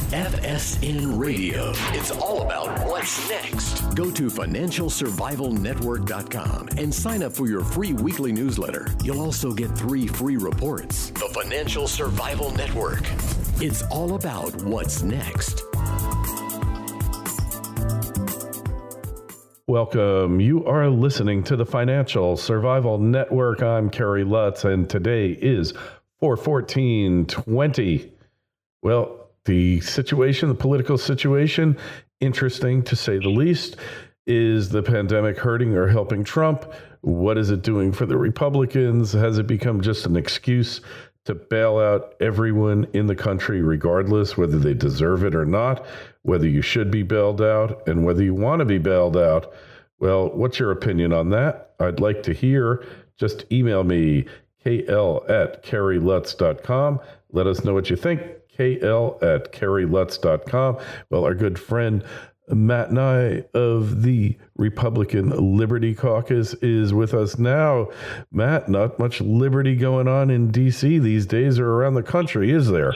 FSN Radio. It's all about what's next. Go to financialsurvivalnetwork.com and sign up for your free weekly newsletter. You'll also get 3 free reports. The Financial Survival Network. It's all about what's next. Welcome. You are listening to the Financial Survival Network. I'm Kerry Lutz, and today is 4/14/20. Well, the political situation, interesting to say the least. Is the pandemic hurting or helping Trump? What is it doing for the Republicans? Has it become just an excuse to bail out everyone in the country, regardless whether they deserve it or not, whether you should be bailed out, and whether you want to be bailed out? Well, what's your opinion on that? I'd like to hear. Just email me, kl@kerrylutz.com. Let us know what you think, kl@kerrylutz.com. Well, our good friend Matt Nye of the Republican Liberty Caucus is with us now. Matt, not much liberty going on in D.C. these days or around the country, is there?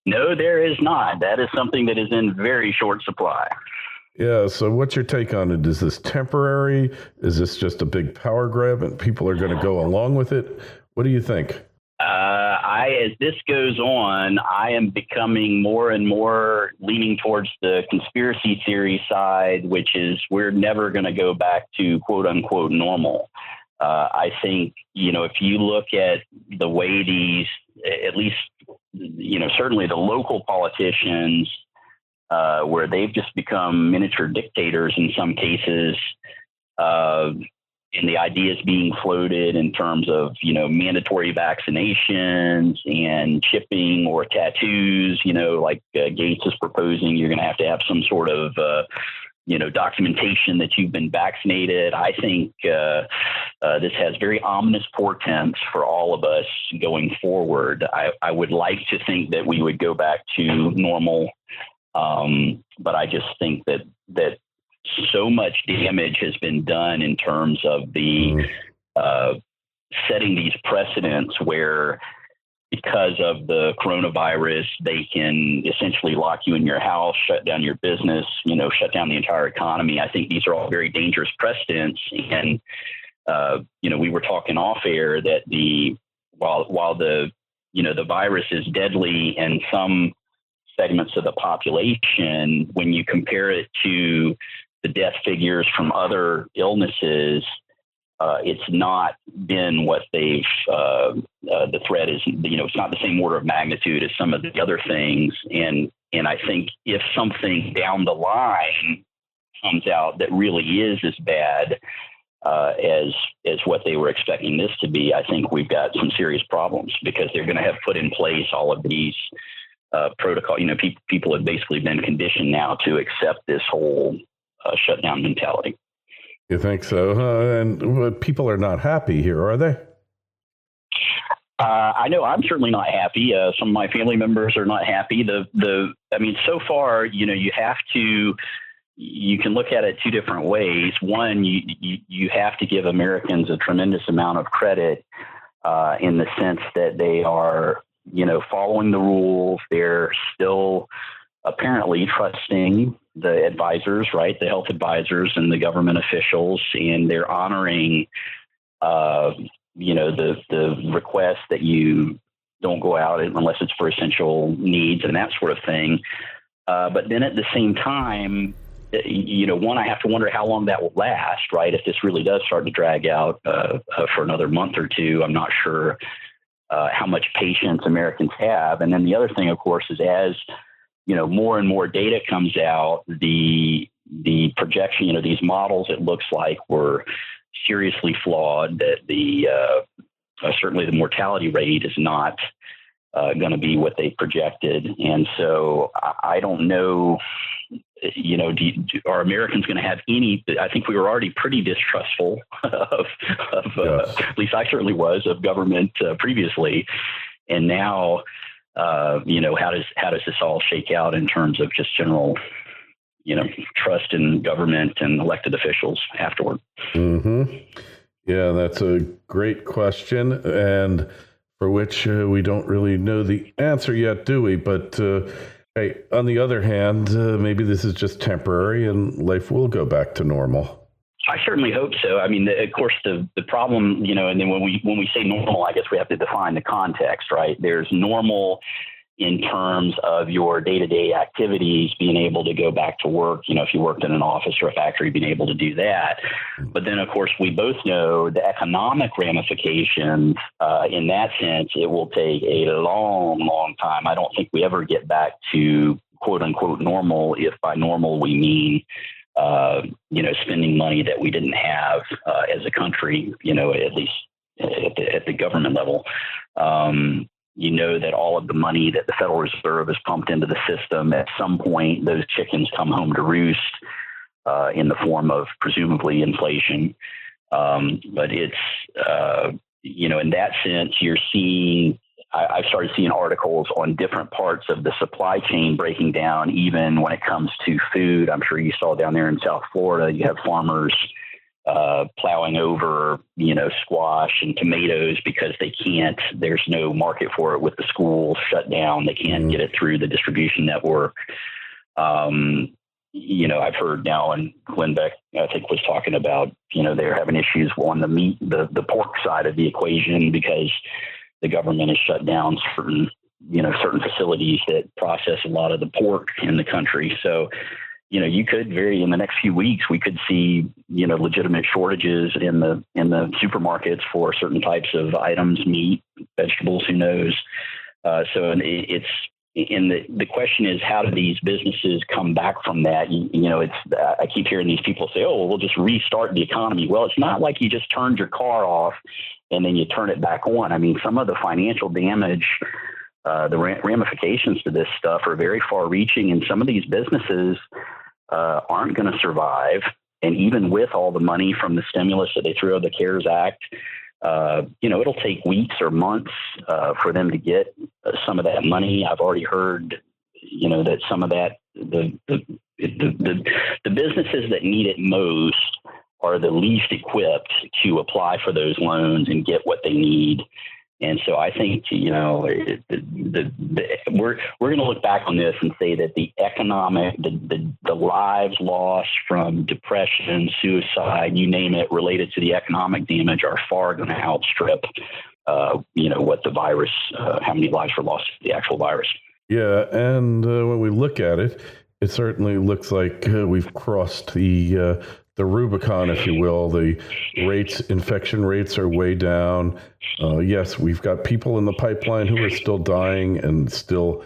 No, there is not. That is something that is in very short supply. Yeah, so what's your take on it? Is this temporary? Is this just a big power grab and people are going to go along with it? What do you think? As this goes on, I am becoming more and more leaning towards the conspiracy theory side, which is we're never going to go back to quote unquote normal. I think, if you look at the way these, at least, certainly the local politicians, where they've just become miniature dictators in some cases, and the ideas being floated in terms of, mandatory vaccinations and chipping or tattoos, like Gates is proposing, you're going to have some sort of, documentation that you've been vaccinated. I think this has very ominous portents for all of us going forward. I would like to think that we would go back to normal, but I just think that so much damage has been done in terms of the setting these precedents where, because of the coronavirus, they can essentially lock you in your house, shut down your business, shut down the entire economy. I think these are all very dangerous precedents. And, we were talking off air that while the virus is deadly in some segments of the population, when you compare it to the death figures from other illnesses, it's not been what they've, the threat is, it's not the same order of magnitude as some of the other things. And I think if something down the line comes out that really is as bad as what they were expecting this to be, I think we've got some serious problems, because they're going to have put in place all of these protocol. People have basically been conditioned now to accept this whole shutdown mentality. You think so? And people are not happy here, are they? I know I'm certainly not happy. Some of my family members are not happy. So far, you can look at it two different ways. One, you have to give Americans a tremendous amount of credit in the sense that they are, following the rules. They're still apparently trusting the advisors, right? The health advisors and the government officials, and they're honoring, the request that you don't go out unless it's for essential needs and that sort of thing. But then at the same time, one, I have to wonder how long that will last, right? If this really does start to drag out for another month or two, I'm not sure how much patience Americans have. And then the other thing, of course, is as more and more data comes out, the projection, these models, it looks like were seriously flawed, that certainly the mortality rate is not going to be what they projected. And so I don't know, are Americans going to have any? I think we were already pretty distrustful of yes. At least I certainly was, of government previously. And now, how does this all shake out in terms of just general, trust in government and elected officials afterward? Mm-hmm. Yeah, that's a great question, and for which we don't really know the answer yet, do we? But Hey, on the other hand, maybe this is just temporary and life will go back to normal. I certainly hope so. I mean, of course, the problem, and then when we say normal, I guess we have to define the context, right? There's normal in terms of your day-to-day activities, being able to go back to work, if you worked in an office or a factory, being able to do that. But then, of course, we both know the economic ramifications. In that sense, it will take a long, long time. I don't think we ever get back to quote unquote normal, if by normal we mean, spending money that we didn't have as a country, at least at the government level. That all of the money that the Federal Reserve has pumped into the system, at some point, those chickens come home to roost in the form of presumably inflation. But it's, in that sense, you're seeing, I've started seeing articles on different parts of the supply chain breaking down, even when it comes to food. I'm sure you saw down there in South Florida, you have farmers plowing over, squash and tomatoes because there's no market for it with the schools shut down. They can't get it through the distribution network. I've heard now, and Glenn Beck, I think, was talking about, they're having issues on the meat, the pork side of the equation because the government has shut down certain facilities that process a lot of the pork in the country. So, you could in the next few weeks, we could see, legitimate shortages in the supermarkets for certain types of items, meat, vegetables, who knows? So the question is, how do these businesses come back from that? I keep hearing these people say, oh, we'll just restart the economy. Well, it's not like you just turned your car off and then you turn it back on. I mean, some of the financial damage, the ramifications to this stuff are very far reaching, and some of these businesses aren't going to survive. And even with all the money from the stimulus that they threw out, the CARES Act, it'll take weeks or months for them to get some of that money. I've already heard, that some of that, the businesses that need it most are the least equipped to apply for those loans and get what they need. And so I think, we're going to look back on this and say that the economic, the lives lost from depression, suicide, you name it, related to the economic damage are far going to outstrip, what the virus, how many lives were lost to the actual virus. Yeah. And when we look at it, it certainly looks like we've crossed the Rubicon, if you will. The infection rates are way down. Yes, we've got people in the pipeline who are still dying and still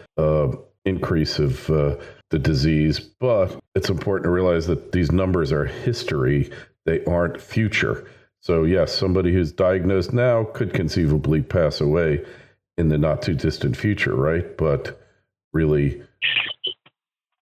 increase of the disease. But it's important to realize that these numbers are history. They aren't future. So yes, somebody who's diagnosed now could conceivably pass away in the not too distant future, right? But really,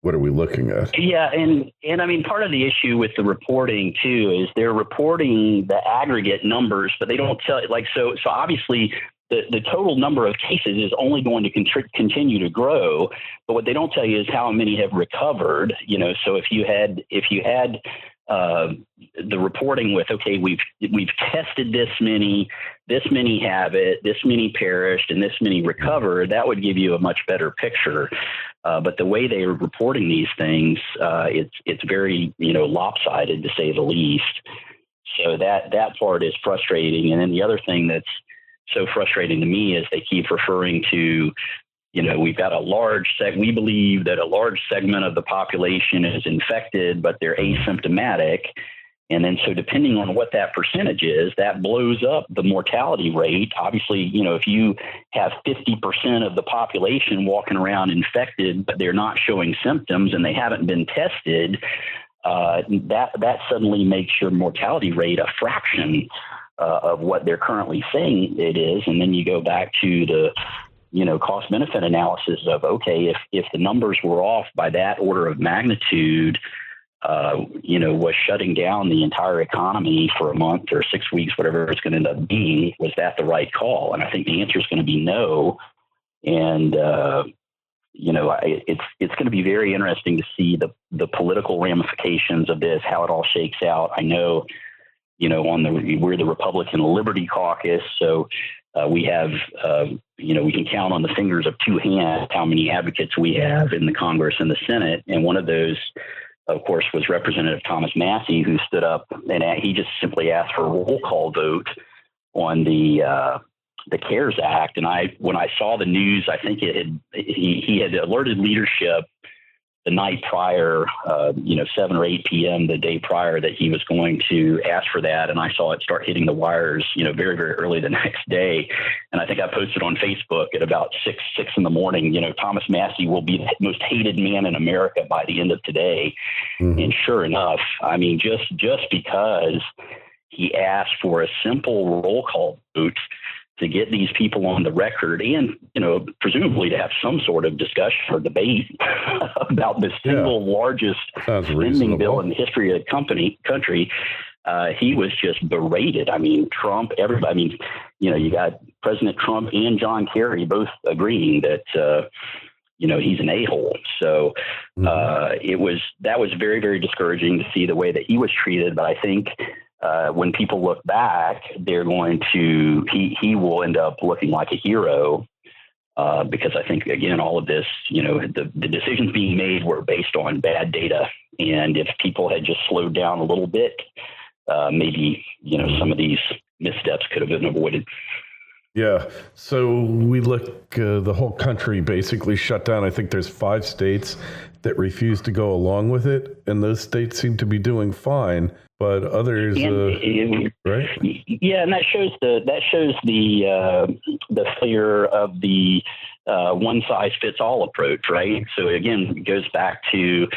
what are we looking at? Yeah, and I mean, part of the issue with the reporting too is they're reporting the aggregate numbers, but they don't tell so obviously the total number of cases is only going to continue to grow, but what they don't tell you is how many have recovered. So if you had the reporting with, okay, we've tested this many have it, this many perished, and this many recovered, that would give you a much better picture. But the way they are reporting these things, it's very, lopsided, to say the least. So that part is frustrating. And then the other thing that's so frustrating to me is they keep referring to, we've got we believe that a large segment of the population is infected, but they're asymptomatic. And then so depending on what that percentage is, that blows up the mortality rate. Obviously, if you have 50% of the population walking around infected, but they're not showing symptoms and they haven't been tested, that suddenly makes your mortality rate a fraction of what they're currently saying it is. And then you go back to the cost benefit analysis of, okay, if the numbers were off by that order of magnitude, was shutting down the entire economy for a month or 6 weeks, whatever it's going to end up being, was that the right call? And I think the answer is going to be no. And, it's going to be very interesting to see the political ramifications of this, how it all shakes out. I know, we're the Republican Liberty Caucus. So, We have, we can count on the fingers of two hands how many advocates we have in the Congress and the Senate. And one of those, of course, was Representative Thomas Massey, who stood up and he just simply asked for a roll call vote on the CARES Act. And when I saw the news, I think he had alerted leadership the night prior, 7 or 8 p.m. the day prior, that he was going to ask for that. And I saw it start hitting the wires, very, very early the next day. And I think I posted on Facebook at about 6 in the morning, Thomas Massey will be the most hated man in America by the end of today. Mm-hmm. And sure enough, I mean, just because he asked for a simple roll call vote to get these people on the record and, presumably to have some sort of discussion or debate about the single largest spending bill in the history of the country, he was just berated. I mean, Trump, everybody, you got President Trump and John Kerry both agreeing that, he's an a-hole. So that was very, very discouraging to see the way that he was treated. But I think when people look back, they're going to, he will end up looking like a hero because I think, again, all of this, the decisions being made were based on bad data. And if people had just slowed down a little bit, maybe, some of these missteps could have been avoided. Yeah. So we look, the whole country basically shut down. I think there's 5 states that refuse to go along with it. And those states seem to be doing fine, but others, right? Yeah. And that shows the failure of the one size fits all approach, right? So again, it goes back to,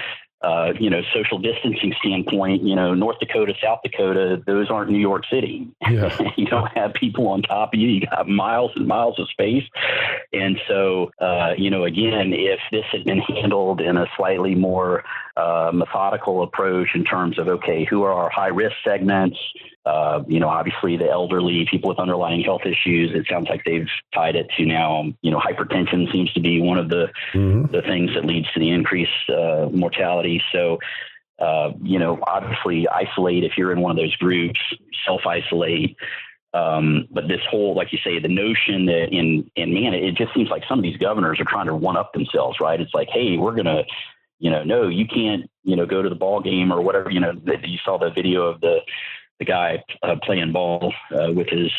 social distancing standpoint, North Dakota, South Dakota, those aren't New York City. Yeah. You don't have people on top of you. You got miles and miles of space. And so, again, if this had been handled in a slightly more methodical approach in terms of, okay, who are our high risk segments? Obviously the elderly, people with underlying health issues, it sounds like they've tied it to now, hypertension seems to be one of the things that leads to the increased mortality. So, obviously isolate if you're in one of those groups, self-isolate. But this whole, like you say, the notion that it just seems like some of these governors are trying to one up themselves, right? It's like, hey, we're going to, no, you can't, go to the ball game or whatever, you saw the video of the guy playing ball with his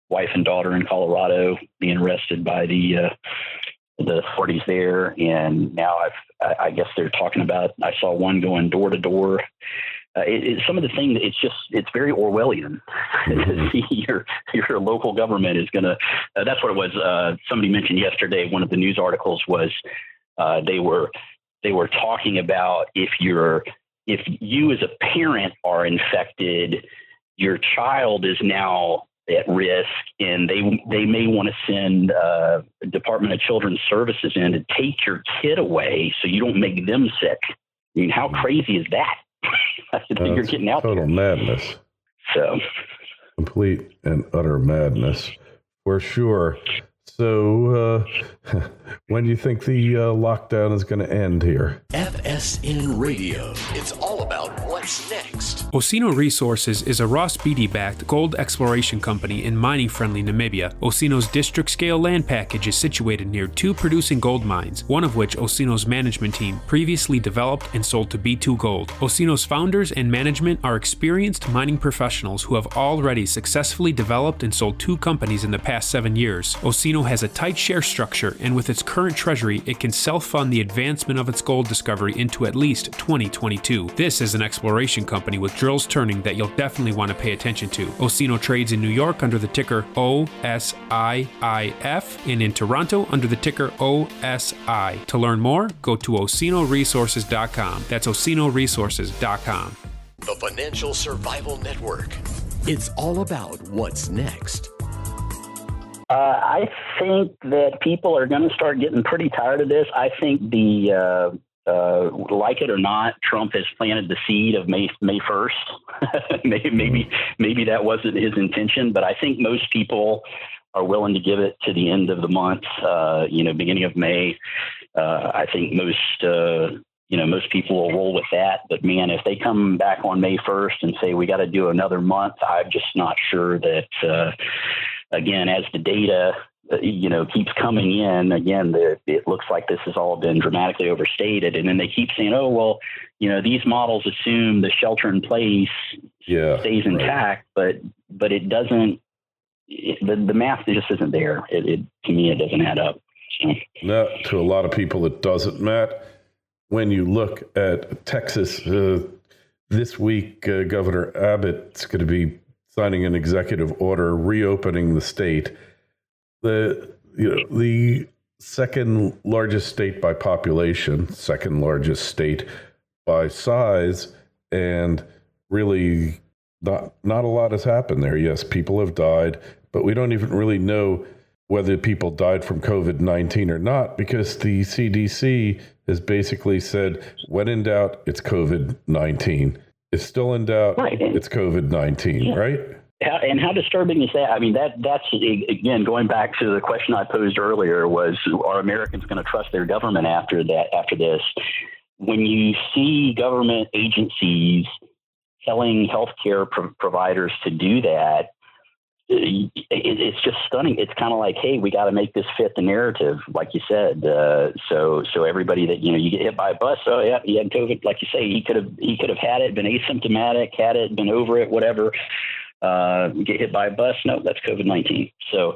wife and daughter in Colorado being arrested by the authorities there. And now I guess they're talking about, I saw one going door to door. Some of the things, it's very Orwellian. Your local government is going to, that's what it was. Somebody mentioned yesterday, one of the news articles was they were talking about if you as a parent are infected, your child is now at risk, and they may want to send Department of Children's Services in to take your kid away so you don't make them sick. I mean, how crazy is that? You're getting out total there. Madness. So complete and utter madness for sure. So when do you think the lockdown is going to end here? FSN Radio. It's all about what's next. OSI No Resources is a Ross Beatty-backed gold exploration company in mining-friendly Namibia. OSI No's district-scale land package is situated near 2 producing gold mines, one of which OSI No's management team previously developed and sold to B2 Gold. OSI No's founders and management are experienced mining professionals who have already successfully developed and sold 2 companies in the past 7 years. OSI No has a tight share structure, and with its current treasury, it can self-fund the advancement of its gold discovery into at least 2022. This is an exploration company with drills turning that you'll definitely want to pay attention to. OSI No trades in New York under the ticker OSIIF and in Toronto under the ticker OSI. To learn more, go to OSINOresources.com. That's OSINOresources.com. The Financial Survival Network. It's all about what's next. I think that people are going to start getting pretty tired of this. I think like it or not, Trump has planted the seed of May 1st. maybe that wasn't his intention, but I think most people are willing to give it to the end of the month, beginning of May. I think most people will roll with that. But man, if they come back on May 1st and say we got to do another month, I'm just not sure that again, as the data, keeps coming in, again, it looks like this has all been dramatically overstated. And then they keep saying, oh, well, these models assume the shelter in place stays intact, but it doesn't, the math just isn't there. To me, it doesn't add up. So. No, to a lot of people, it doesn't, Matt. When you look at Texas, this week, Governor Abbott's going to be signing an executive order reopening the state. The second largest state by population, second largest state by size, and really not a lot has happened there. Yes, people have died, but we don't even really know whether people died from COVID-19 or not, because the CDC has basically said, when in doubt, it's COVID-19. It's still in doubt, it's COVID-19, right? And how disturbing is that? I mean, that's, again, going back to the question I posed earlier, was, are Americans going to trust their government after this? When you see government agencies telling healthcare providers to do that, it's just stunning. It's kind of like, hey, we got to make this fit the narrative, like you said. So everybody that, you get hit by a bus, oh yeah, he had COVID, like you say, he could have had it, been asymptomatic, had it, been over it, whatever. Get hit by a bus, no, that's COVID-19. So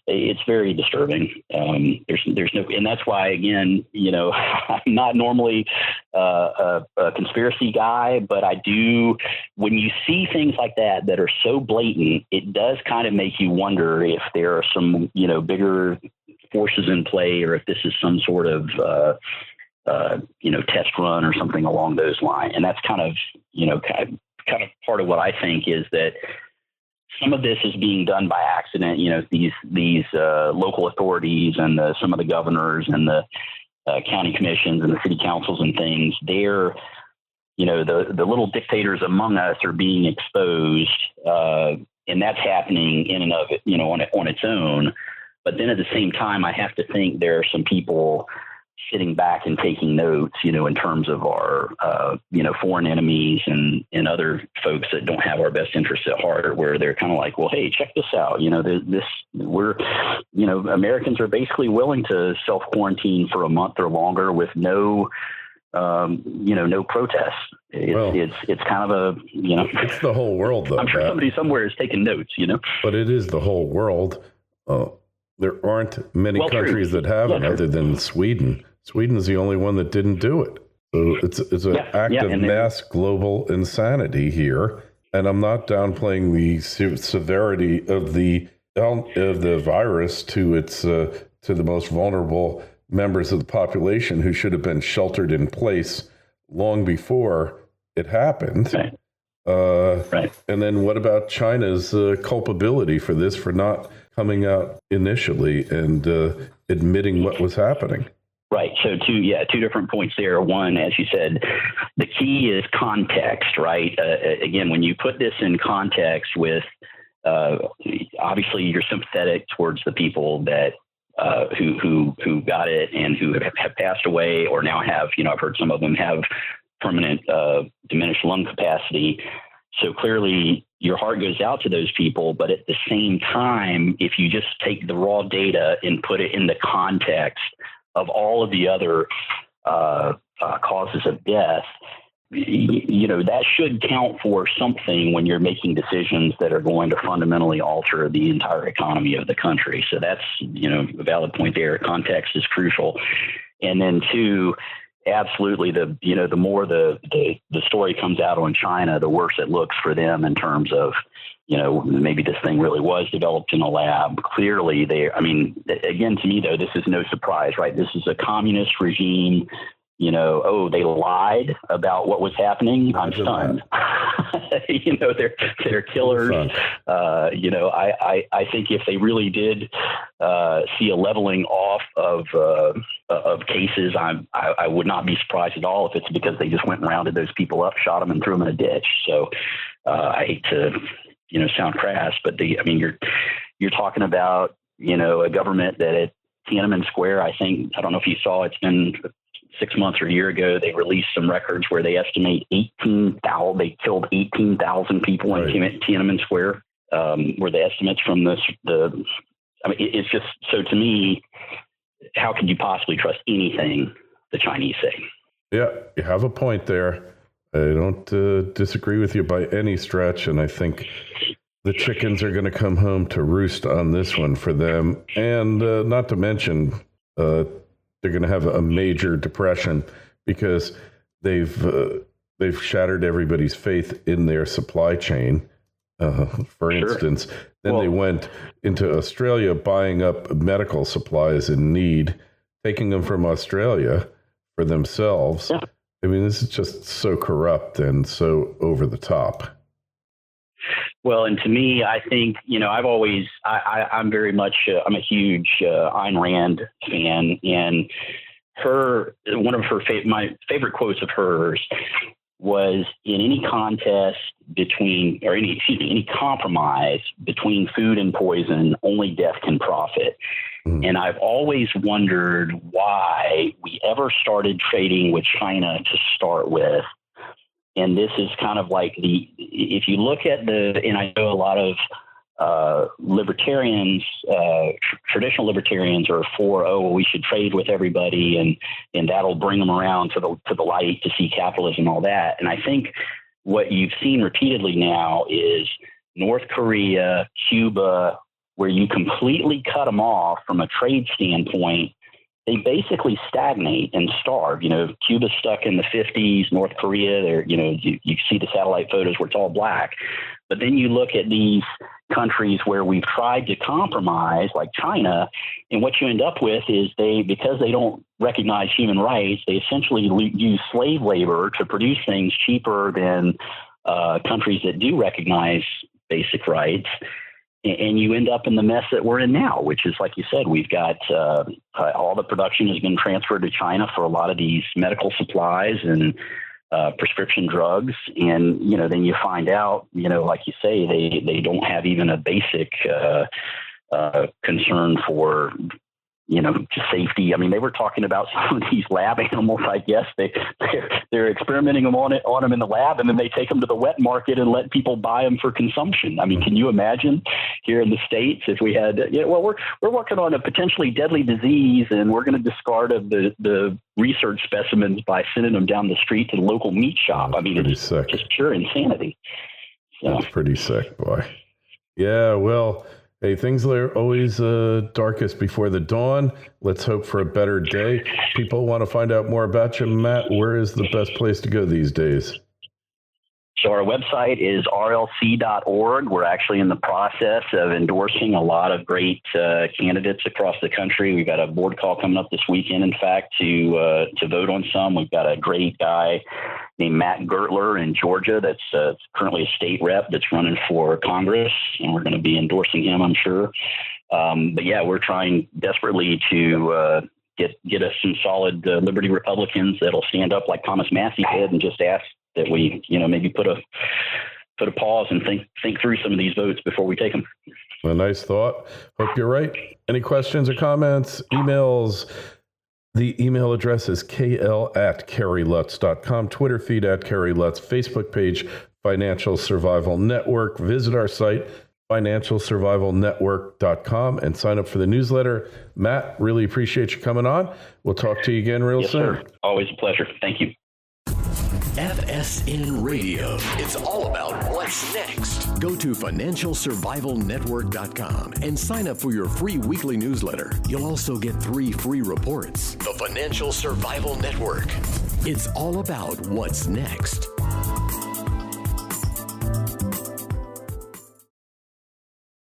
it's very disturbing. There's no, and that's why, again, I'm not normally a conspiracy guy, but I do, when you see things like that are so blatant, it does kind of make you wonder if there are some, bigger forces in play, or if this is some sort of, test run or something along those lines. And that's kind of part of what I think is that some of this is being done by accident. These local authorities and some of the governors and the county commissions and the city councils and things, they're, the little dictators among us are being exposed, and that's happening in and of it, on its own. But then at the same time, I have to think there are some people sitting back and taking notes, in terms of our, foreign enemies and other folks that don't have our best interests at heart, where they're kind of like, well, hey, check this out. Americans are basically willing to self-quarantine for a month or longer with no protests. It's kind of a, It's the whole world, though. I'm sure somebody somewhere is taking notes, But it is the whole world. There aren't many countries that have it other than Sweden. Sweden's the only one that didn't do it. So it's an act of mass global insanity here. And I'm not downplaying the severity of the virus to its to the most vulnerable members of the population who should have been sheltered in place long before it happened. Right. And then what about China's culpability for this, for not coming out initially and admitting what was happening? Right. So two different points there. One, as you said, the key is context, right? Again, when you put this in context with, obviously you're sympathetic towards the people that who got it and who have passed away, or now have, I've heard some of them have permanent diminished lung capacity. So clearly your heart goes out to those people. But at the same time, if you just take the raw data and put it in the context of all of the other causes of death, that should count for something when you're making decisions that are going to fundamentally alter the entire economy of the country. So that's, a valid point there. Context is crucial. And then two, absolutely, the more the story comes out on China, the worse it looks for them in terms of, maybe this thing really was developed in a lab. Clearly, again, to me, though, this is no surprise, right? This is a communist regime. They lied about what was happening. I'm stunned. They're killers. I think if they really did see a leveling off of cases, I would not be surprised at all if it's because they just went and rounded those people up, shot them, and threw them in a ditch. So I hate to sound crass, but you're talking about a government that at Tiananmen Square, I don't know if you saw, it's been 6 months or a year ago, they released some records where they estimate they killed 18,000 people in Tiananmen Square. were the estimates from it's just, so to me, how could you possibly trust anything the Chinese say? Yeah, you have a point there. I don't disagree with you by any stretch, and I think the chickens are going to come home to roost on this one for them. And not to mention, they're going to have a major depression because they've shattered everybody's faith in their supply chain. For instance, then they went into Australia buying up medical supplies in need, taking them from Australia for themselves. Yeah. I mean, this is just so corrupt and so over the top. Well, and to me, I think, I'm very much, I'm a huge Ayn Rand fan, and one of my favorite quotes of hers was, in any contest any compromise between food and poison, only death can profit. Mm. And I've always wondered why we ever started trading with China to start with. And this is kind of like if you look at and I know a lot of libertarians, traditional libertarians are for, we should trade with everybody and that'll bring them around to the light to see capitalism and all that. And I think what you've seen repeatedly now is North Korea, Cuba, where you completely cut them off from a trade standpoint. They basically stagnate and starve. Cuba's stuck in the 50s, North Korea, you see the satellite photos where it's all black. But then you look at these countries where we've tried to compromise, like China, and what you end up with is because they don't recognize human rights, they essentially use slave labor to produce things cheaper than countries that do recognize basic rights. And you end up in the mess that we're in now, which is, like you said, we've got all the production has been transferred to China for a lot of these medical supplies and prescription drugs. And, then you find out, like you say, they don't have even a basic concern for, safety. I mean, they were talking about some of these lab animals, I guess. They're experimenting on them in the lab, and then they take them to the wet market and let people buy them for consumption. I mean, can you imagine here in the States if we had, we're working on a potentially deadly disease, and we're going to discard the research specimens by sending them down the street to the local meat shop. I mean, it's just pure insanity. So. That's pretty sick, boy. Yeah, well, hey, things are always darkest before the dawn. Let's hope for a better day. People want to find out more about you, Matt. Where is the best place to go these days? So our website is rlc.org. We're actually in the process of endorsing a lot of great candidates across the country. We've got a board call coming up this weekend, in fact, to vote on some. We've got a great guy named Matt Gertler in Georgia that's currently a state rep that's running for Congress, and we're going to be endorsing him, I'm sure. But yeah, we're trying desperately to get us some solid Liberty Republicans that'll stand up like Thomas Massey did and just ask that we, maybe put a pause and think through some of these votes before we take them. A nice thought. Hope you're right. Any questions or comments, emails? The email address is kl@kerrylutz.com, Twitter feed @KerryLutz, Facebook page, Financial Survival Network. Visit our site, financialsurvivalnetwork.com, and sign up for the newsletter. Matt, really appreciate you coming on. We'll talk to you again real soon. Sir. Always a pleasure. Thank you. FSN Radio. It's all about what's next. Go to financialsurvivalnetwork.com and sign up for your free weekly newsletter. You'll also get 3 free reports. The Financial Survival Network. It's all about what's next.